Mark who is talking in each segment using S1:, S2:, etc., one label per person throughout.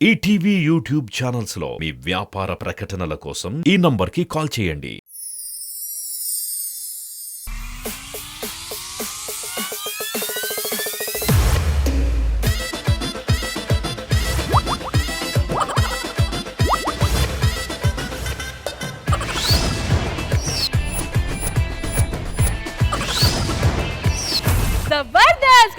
S1: ETV YouTube channels లో మీ వ్యాపార ప్రకటనల కోసం ఈ నంబర్కి కాల్ చేయండి.
S2: జబర్దస్త్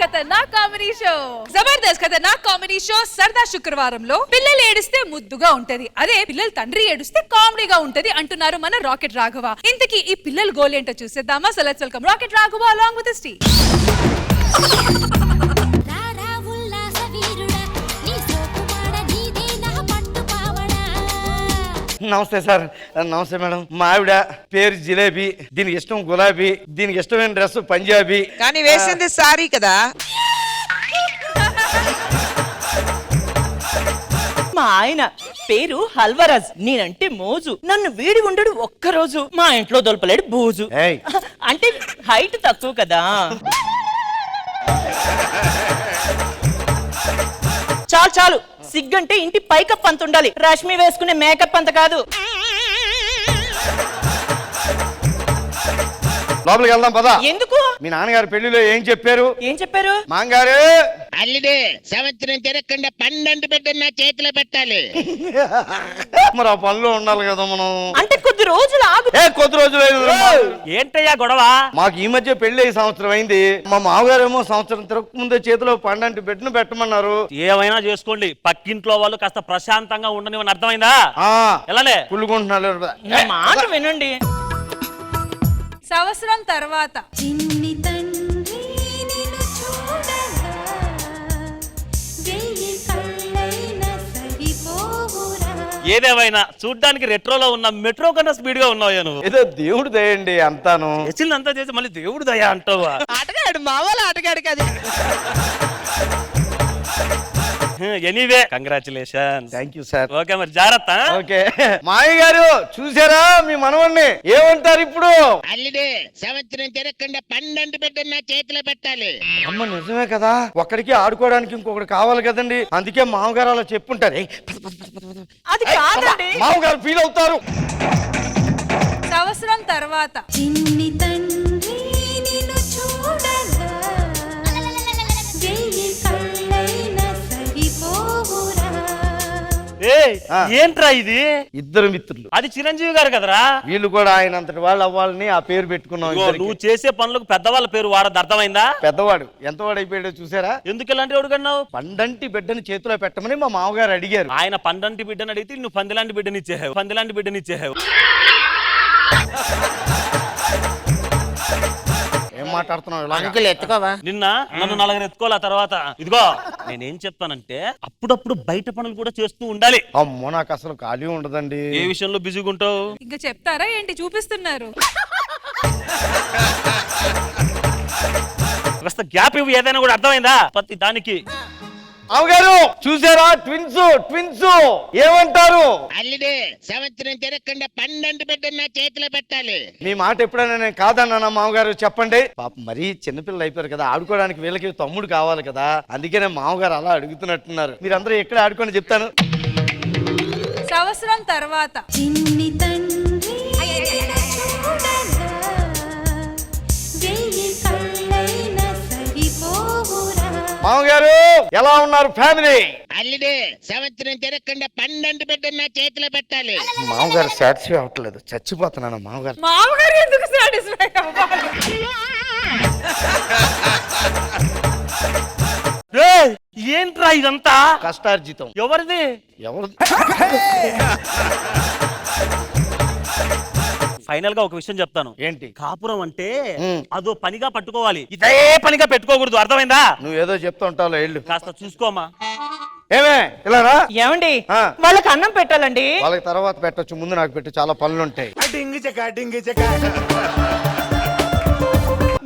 S2: ఖతర్నాక్ కామెడీ షో సరదా శుక్రవారంలో పిల్లలు ఏడిస్తే ముద్దుగా ఉంటది, అదే పిల్లలు తండ్రి ఏడిస్తే కామెడీగా ఉంటది అంటున్నారు మన రాకెట్ రాఘవ. ఇంతకీ ఈ పిల్లల గోల్ ఏంటో చూసేద్దామా? So let's welcome rocket Raghava along with his team.
S3: నమస్తే సార్. నమస్తే మేడం. మా ఆవిడ పేరు జిలేబీ, దీనికి ఇష్టం గులాబీ, దీనికి ఇష్టమైన డ్రెస్ పంజాబీ.
S4: కానీ వేసింది సారీ కదా.
S5: మా ఆయన పేరు హల్వరాజ్, నేనంటే మోజు. నన్ను వీడి ఉండడు ఒక్కరోజు, మా ఇంట్లో దొలపలేడు బూజు.
S3: ఏయ్.
S5: అంటే హైట్ తక్కువ కదా. చాలు చాలు, సిగ్గంటే ఇంటి పైకప్ అంత ఉండాలి, రష్మి వేసుకునే మేకప్ అంత కాదు.
S3: లోపలికి వెళ్దాం పదా.
S5: ఎందుకు?
S3: మీ నాన్నగారు పెళ్లిలో ఏం చెప్పారు?
S5: ఏం చెప్పారు?
S3: మాంగారు
S6: అల్లుడు సంవత్సరం తిరగకుండా 12 బిడ్డలు నా చేతిలో పెట్టాలి.
S3: మరి ఆ పనిలో ఉండాలి కదా మనం.
S5: అంటే కొద్ది రోజులు ఆగు.
S3: కొద్ది రోజులు
S5: ఏంటయ్యా గొడవ?
S3: మాకు ఈ మధ్య పెళ్లి సంవత్సరం అయింది. మా మామగారేమో సంవత్సరం తిరగకముందే చేతిలో 12 బిడ్డను పెట్టమన్నారు.
S7: ఏమైనా చేసుకోండి, పక్కింట్లో వాళ్ళు కాస్త ప్రశాంతంగా ఉండనివని అర్థమైందా? ఎలానే
S3: కుళ్ళుకుంటున్నారు.
S5: నా మాట వినండి.
S2: సంవత్సరం తర్వాత
S8: చిన్ని తండ్రి నిన్ను చూడగా వెయ్యి కళ్ళైనా సరిపోవురా.
S7: ఏదేమైనా చూడ్డానికి రెట్రోలో ఉన్న మెట్రో కన్నా స్పీడ్ గా ఉన్నావు నువ్వు.
S3: ఏదో దేవుడు దయండి అంతాను.
S7: అంతా చేసి మళ్ళీ దేవుడు దయా అంటావా?
S4: ఆటగాడు మావాళ్ళు ఆటగాడు కదా.
S7: Anyway congratulation.
S3: Thank you sir.
S7: Okay మరి జాగ్రత్త.
S3: ఓకే మాయ గారు చూసారా మీ మనవణ్ణి? ఏమంటారు ఇప్పుడు?
S6: అల్లుడు సంవత్సరం తిరగకుండా 12 బిడ్డలు నా చేతిలో పెట్టాలి.
S3: అమ్మ నిజమే కదా, ఒక్కడికి ఆడుకోవడానికి ఇంకొకటి కావాలి కదండి, అందుకే మామగారు అలా చెప్పుంటారు.
S5: అది కాదండి.
S3: మామగారు ఫీల్ అవుతారు.
S2: సంవత్సరం తర్వాత
S8: చిన్ని తండ్రి నిన్ను చూడగా వెయ్యి కళ్ళైనా సరిపోవురా.
S7: ఏంట్రా ఇది?
S3: ఇద్దరు మిత్రులు.
S7: అది చిరంజీవి గారు కదరా.
S3: వీళ్ళు కూడా ఆయన అంతటి వాళ్ళు అవ్వాలని ఆ పేరు పెట్టుకున్నాం.
S7: నువ్వు చేసే పనులకు పెద్దవాళ్ళ పేరు వాడదు, అర్థమైందా?
S3: పెద్దవాడు ఎంతవాడు అయిపోయాడో చూసారా?
S7: ఎందుకు ఇలాంటి వాడు కన్నావు?
S3: పండంటి బిడ్డని చేతిలో పెట్టమని మా మామగారు అడిగారు.
S7: ఆయన పండంటి బిడ్డని అడిగితే నువ్వు పందిలాంటి బిడ్డనిచ్చేహావు, పందిలాంటి బిడ్డనిచ్చేహావు.
S3: ఏం మాట్లాడుతున్నావు?
S4: అంకుల్ ఎత్తుకోవా.
S7: నిన్న నన్ను 4 ఎత్తుకోవాల తర్వాత ఇదిగో నేనేం చెప్తానంటే అప్పుడప్పుడు బయట పనులు కూడా చేస్తూ ఉండాలి.
S3: అమ్మో నాకు అసలు ఖాళీ ఉండదండి.
S7: ఏ విషయంలో బిజీగా ఉంటావు?
S2: ఇంకా చెప్తారా ఏంటి? చూపిస్తున్నారు.
S7: కాస్త గ్యాప్ ఇవ్వు, ఏదైనా కూడా అర్థమైందా? ప్రతి దానికి
S3: మామగారు చూసారా? ట్విన్స్ ట్విన్స్ ఏమంటారు?
S6: అల్లుడు సంవత్సరం తిరగకుండా 12 బిడ్డలు నా చేతిలో పెట్టాలి.
S3: మీ మాట ఎప్పుడైనా నేను కాదన్నా మామగారు చెప్పండి. పాప మరీ చిన్నపిల్లలు అయిపోయారు కదా, ఆడుకోవడానికి వీళ్ళకి తమ్ముడు కావాలి కదా, అందుకనే మామగారు అలా అడుగుతున్నట్టున్నారు. మీరందరూ ఎక్కడ ఆడుకోండి చెప్తాను.
S2: సంవత్సరం తర్వాత
S8: చిన్ని తండ్రి చూడగా వెయ్యి కళ్ళైనా సరిపోవురా.
S3: మామగారు ఎలా ఉన్నారు ఫ్యామిలీ?
S6: అల్లుడు సంవత్సరం తిరగకుండా 12 బిడ్డలు నా చేతిలో పెట్టాలి.
S3: మామగారు సాటిస్ఫై అవ్వట్లేదు, చచ్చిపోతున్నాను మామగారు.
S2: మామగారు ఎందుకు సాటిస్ఫై అవ్వాలి?
S7: ఏంట్రా ఇదంతా?
S3: కష్టార్జితం.
S7: ఎవరిది?
S3: ఎవరు?
S7: ఫైనల్ గా ఒక విషయం చెప్తాను.
S3: ఏంటి?
S7: కాపురం అంటే అదో పనిగా పట్టుకోవాలి, ఇదే పనిగా పెట్టుకోకూడదు, అర్థమైందా?
S3: నువ్వేదో చెప్తా ఉంటావు వెళ్ళు.
S7: కాస్త చూసుకోమా.
S3: ఏమే ఇలారా?
S5: ఏమండి వాళ్ళకి అన్నం పెట్టాలండి.
S3: వాళ్ళకి తర్వాత పెట్టొచ్చు, ముందు నాకు పెట్టు, చాలా పనులు ఉంటాయి.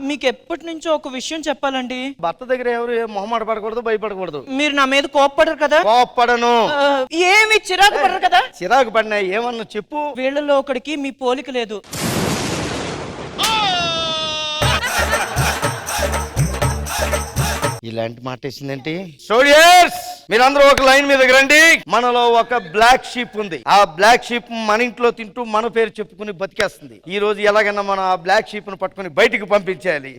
S5: మీకు ఎప్పటి నుంచో ఒక విషయం చెప్పాలండి.
S3: భర్త దగ్గర ఎవరు మొహమాట పడకూడదు, భయపడకూడదు.
S5: మీరు నా మీద కోప్పడరు కదా?
S3: కోప్పడను.
S5: ఏమి చిరాకు పడరు కదా?
S3: చిరాకు పడినా ఏమన్నా చెప్పు.
S5: వీళ్ళలో ఒకడికి మీ పోలిక లేదు.
S3: ఇలాంటి మాట వేసిందేంటి? స్టూడియర్స్ మీరందరూ ఒక లైన్ మీదకి రండి. మనలో ఒక బ్లాక్ షీప్ ఉంది. ఆ బ్లాక్ షీప్ మన ఇంట్లో తింటూ మన పేరు చెప్పుకుని బతికేస్తుంది. ఈ రోజు ఎలాగైనా మనం ఆ బ్లాక్ షీప్ ను పట్టుకుని బయటికి పంపించాలి.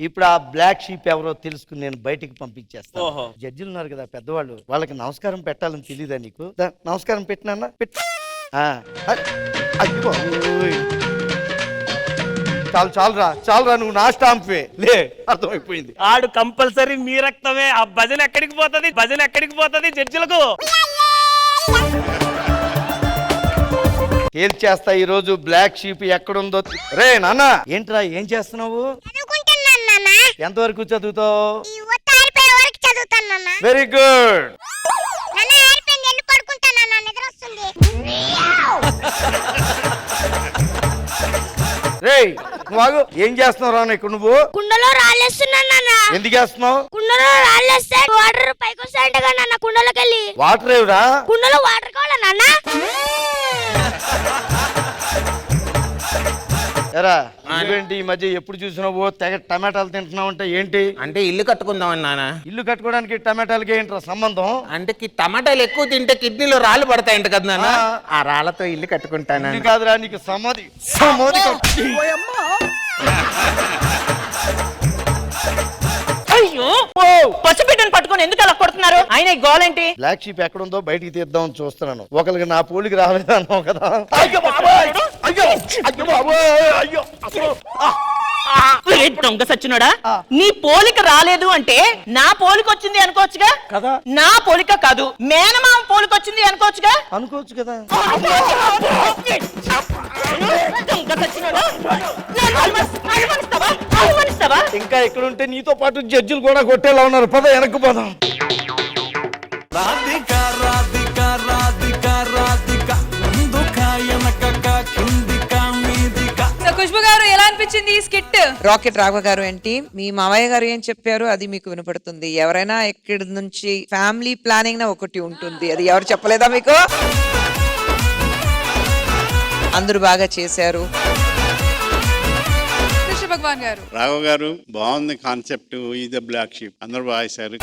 S3: ఇప్పుడు ఆ బ్లాక్ షీప్ ఎవరో తెలుసుకుని నేను బయటికి పంపించేస్తాను.
S7: ఓహో.
S3: జడ్జిలు ఉన్నారు కదా పెద్దవాళ్ళు, వాళ్ళకి నమస్కారం పెట్టాలని తెలీదా నీకు? నమస్కారం పెట్టినా చాలురా నువ్వు నా స్టాంపే లే, అర్థమైపోయింది.
S7: ఆడు కంపల్సరీ మీ రక్తమే. ఆ భజన ఎక్కడికి పోతది జడ్జిలకు?
S3: తేల్చేస్తా ఈ రోజు బ్లాక్ షీప్ ఎక్కడుందో. రే నాన్న, ఏంట్రా ఏం చేస్తున్నావు? ఎంతవరకు చదువుతావు? Very good. రే నువ్వు ఏం చేస్తున్నావు రా ఇక్కడ? నువ్వు
S9: కుండలో రాళ్ళేస్తున్నాను నాన్న.
S3: ఎందుకు వేస్తున్నావు?
S9: కుండలో రాళ్ళేస్తే వాటర్ పైకి వస్తాయంట కదా నాన్న. కుండలోకి వెళ్ళి
S3: వాటర్ ఏవురా?
S9: కుండలో వాటర్ కావాలా నాన్న?
S3: ఎరా ఇవేంటి ఈ మధ్య ఎప్పుడు చూసినావు తెగ టమాటాలు తింటున్నావు అంటే ఏంటి?
S4: అంటే ఇల్లు కట్టుకుందామని నాన్న.
S3: ఇల్లు కట్టుకోవడానికి టమాటాలకి ఏంట్రా సంబంధం?
S4: అంటే టమాటాలు ఎక్కువ తింటే కిడ్నీలో రాళ్ళు పడతాయంట కదా నాన్న. ఆ రాళ్ళతో ఇల్లు కట్టుకుంటాను.
S3: ఇది కాదురా నీకు సమాధి
S5: అయ్యో పసిబిడ్డను పట్టుకొని ఎందుకు అలా కొడుతున్నారు? ఆయన ఈ గోలేంటి?
S3: బ్లాక్ షీప్ ఎక్కడుందో బయటికి తీద్దామని చూస్తున్నాను. ఒకరికి నా పోలికి రాలేదు అన్నావు కదా. అయ్యో బాబోయ్! అయ్యో అయ్యో బాబోయ్! అయ్యో
S5: ఒరే దొంగ సచ్చినోడా, నీ పోలిక రాలేదు అంటే నా పోలిక వచ్చింది అనుకోవచ్చుగా
S3: కదా.
S5: నా పోలిక కాదు, మేనమామ పోలిక వచ్చింది అనుకోవచ్చుగా.
S3: అనుకోవచ్చు కదా.
S5: దొంగ సచ్చినోడా, నన్ను అనుమానిస్తావా?
S3: ఇంకా ఎక్కడుంటే నీతో పాటు జడ్జిలు కూడా కొట్టేలా ఉన్నారు. పద వెనక్కి పోదాం.
S2: ఖుష్బు గారు ఎలా అనిపించింది ఈ స్కిట్?
S4: రాకెట్ రాఘవ గారు ఏంటి, మీ మావయ్య గారు ఏం చెప్పారు అది మీకు వినపడుతుంది. ఎవరైనా ఎక్కడి నుంచి ఫ్యామిలీ ప్లానింగ్ నా ఒకటి ఉంటుంది, అది ఎవరు చెప్పలేదా మీకు? అందరూ బాగా చేశారు.
S2: కృష్ణ భగవాన్ గారు.
S10: రాఘవ గారు బాగుంది కాన్సెప్ట్. ఇది బ్లాక్ షీప్ అందరూ బాగా చేశారు.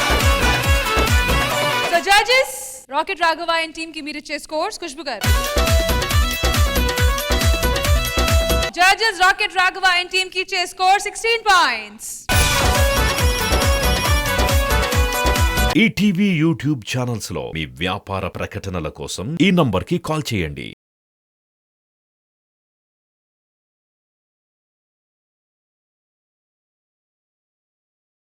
S2: So judges, rocket Raghava and team కి మీరు ఇచ్చే స్కోర్స్. ఖుష్బు గారు. Judges Rocket Raghava and team ki che score 16 points.
S1: ETV YouTube channels లో మీ వ్యాపార ప్రకటనల కోసం ఈ నంబర్ కి కాల్ చేయండి.